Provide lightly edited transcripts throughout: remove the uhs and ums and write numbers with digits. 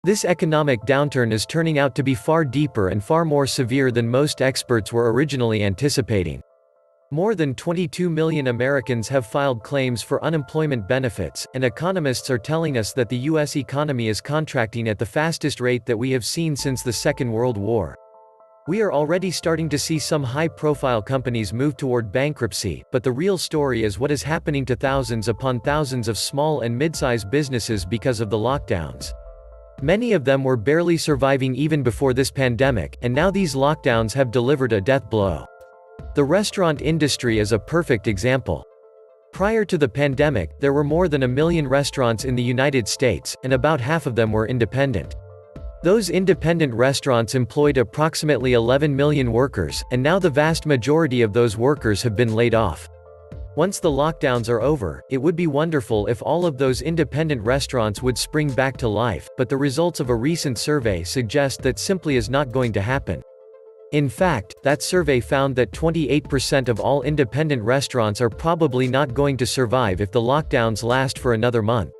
This economic downturn is turning out to be far deeper and far more severe than most experts were originally anticipating. More than 22 million Americans have filed claims for unemployment benefits, and economists are telling us that the U.S. economy is contracting at the fastest rate that we have seen since the Second World War. We are already starting to see some high-profile companies move toward bankruptcy, but the real story is what is happening to thousands upon thousands of small and mid-sized businesses because of the lockdowns. Many of them were barely surviving even before this pandemic, and now these lockdowns have delivered a death blow. The restaurant industry is a perfect example. Prior to the pandemic, there were more than 1 million restaurants in the United States, and about half of them were independent. Those independent restaurants employed approximately 11 million workers, and now the vast majority of those workers have been laid off. Once the lockdowns are over, it would be wonderful if all of those independent restaurants would spring back to life, but the results of a recent survey suggest that simply is not going to happen. In fact, that survey found that 28% of all independent restaurants are probably not going to survive if the lockdowns last for another month.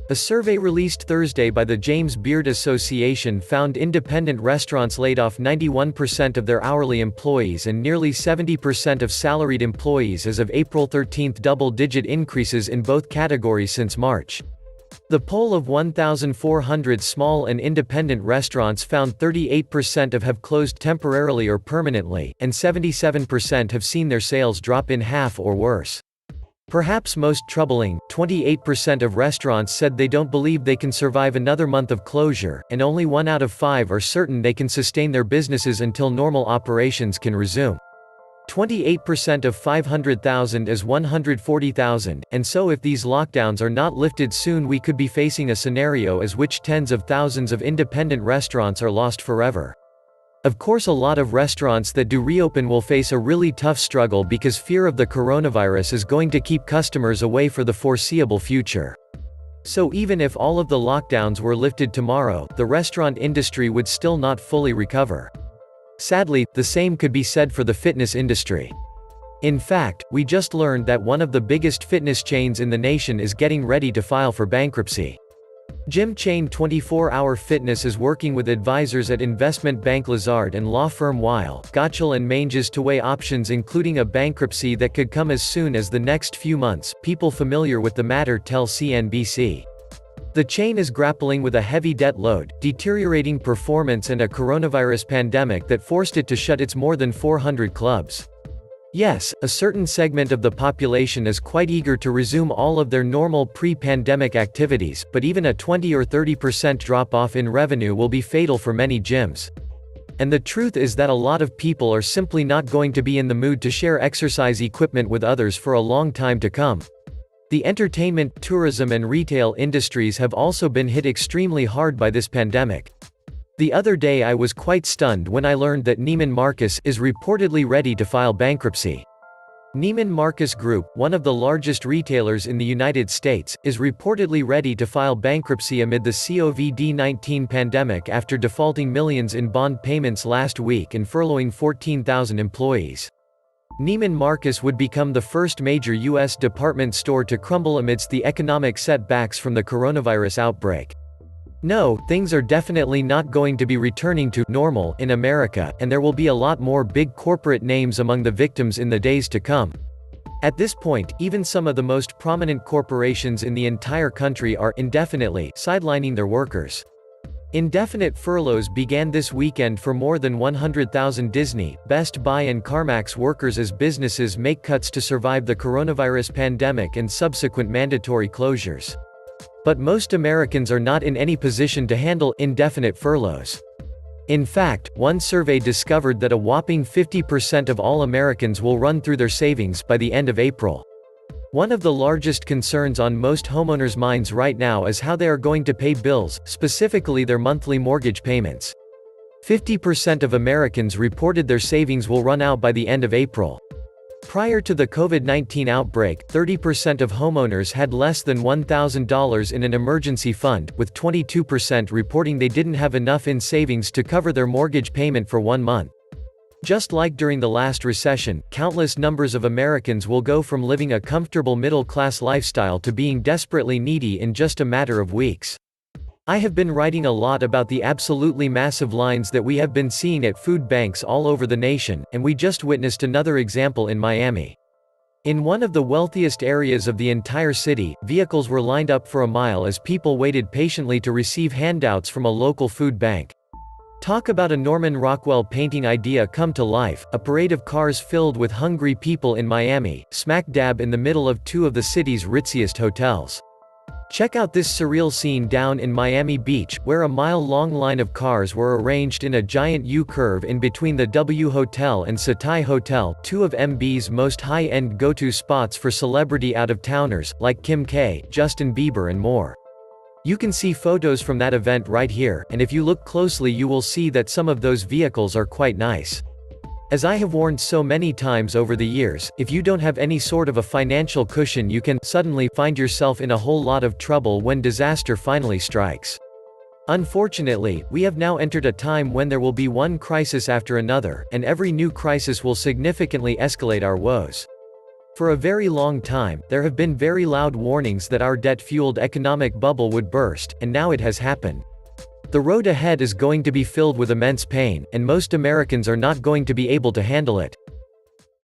A survey released Thursday by the James Beard Association found independent restaurants laid off 91% of their hourly employees and nearly 70% of salaried employees as of April 13, double-digit increases in both categories since March. The poll of 1,400 small and independent restaurants found 38% have closed temporarily or permanently, and 77% have seen their sales drop in half or worse. Perhaps most troubling, 28% of restaurants said they don't believe they can survive another month of closure, and only 1 out of 5 are certain they can sustain their businesses until normal operations can resume. 28% of 500,000 is 140,000, and so if these lockdowns are not lifted soon, we could be facing a scenario as which tens of thousands of independent restaurants are lost forever. Of course, a lot of restaurants that do reopen will face a really tough struggle because fear of the coronavirus is going to keep customers away for the foreseeable future. So even if all of the lockdowns were lifted tomorrow, the restaurant industry would still not fully recover. Sadly, the same could be said for the fitness industry. In fact, we just learned that one of the biggest fitness chains in the nation is getting ready to file for bankruptcy. Gym chain 24 Hour Fitness is working with advisors at investment bank Lazard and law firm Weil, Gotshal and Manges to weigh options including a bankruptcy that could come as soon as the next few months, people familiar with the matter tell CNBC. The chain is grappling with a heavy debt load, deteriorating performance and a coronavirus pandemic that forced it to shut its more than 400 clubs. Yes, a certain segment of the population is quite eager to resume all of their normal pre-pandemic activities, but even a 20 or 30% drop-off in revenue will be fatal for many gyms. And the truth is that a lot of people are simply not going to be in the mood to share exercise equipment with others for a long time to come. The entertainment, tourism and retail industries have also been hit extremely hard by this pandemic. The other day I was quite stunned when I learned that Neiman Marcus is reportedly ready to file bankruptcy. Neiman Marcus Group, one of the largest retailers in the United States, is reportedly ready to file bankruptcy amid the COVID-19 pandemic after defaulting millions in bond payments last week and furloughing 14,000 employees. Neiman Marcus would become the first major U.S. department store to crumble amidst the economic setbacks from the coronavirus outbreak. No, things are definitely not going to be returning to normal in America, and there will be a lot more big corporate names among the victims in the days to come. At this point, even some of the most prominent corporations in the entire country are indefinitely sidelining their workers. Indefinite furloughs began this weekend for more than 100,000 Disney, Best Buy and CarMax workers as businesses make cuts to survive the coronavirus pandemic and subsequent mandatory closures. But most Americans are not in any position to handle indefinite furloughs. In fact, one survey discovered that a whopping 50% of all Americans will run through their savings by the end of April. One of the largest concerns on most homeowners' minds right now is how they are going to pay bills, specifically their monthly mortgage payments. 50% of Americans reported their savings will run out by the end of April. Prior to the COVID-19 outbreak, 30% of homeowners had less than $1,000 in an emergency fund, with 22% reporting they didn't have enough in savings to cover their mortgage payment for 1 month. Just like during the last recession, countless numbers of Americans will go from living a comfortable middle-class lifestyle to being desperately needy in just a matter of weeks. I have been writing a lot about the absolutely massive lines that we have been seeing at food banks all over the nation, and we just witnessed another example in Miami. In one of the wealthiest areas of the entire city, vehicles were lined up for a mile as people waited patiently to receive handouts from a local food bank. Talk about a Norman Rockwell painting idea come to life, a parade of cars filled with hungry people in Miami, smack dab in the middle of two of the city's ritziest hotels. Check out this surreal scene down in Miami Beach, where a mile-long line of cars were arranged in a giant U-curve in between the W Hotel and Satai Hotel, two of MB's most high-end go-to spots for celebrity out-of-towners, like Kim K, Justin Bieber and more. You can see photos from that event right here, and if you look closely you will see that some of those vehicles are quite nice. As I have warned so many times over the years, if you don't have any sort of a financial cushion you can suddenly find yourself in a whole lot of trouble when disaster finally strikes. Unfortunately, we have now entered a time when there will be one crisis after another, and every new crisis will significantly escalate our woes. For a very long time, there have been very loud warnings that our debt-fueled economic bubble would burst, and now it has happened. The road ahead is going to be filled with immense pain, and most Americans are not going to be able to handle it.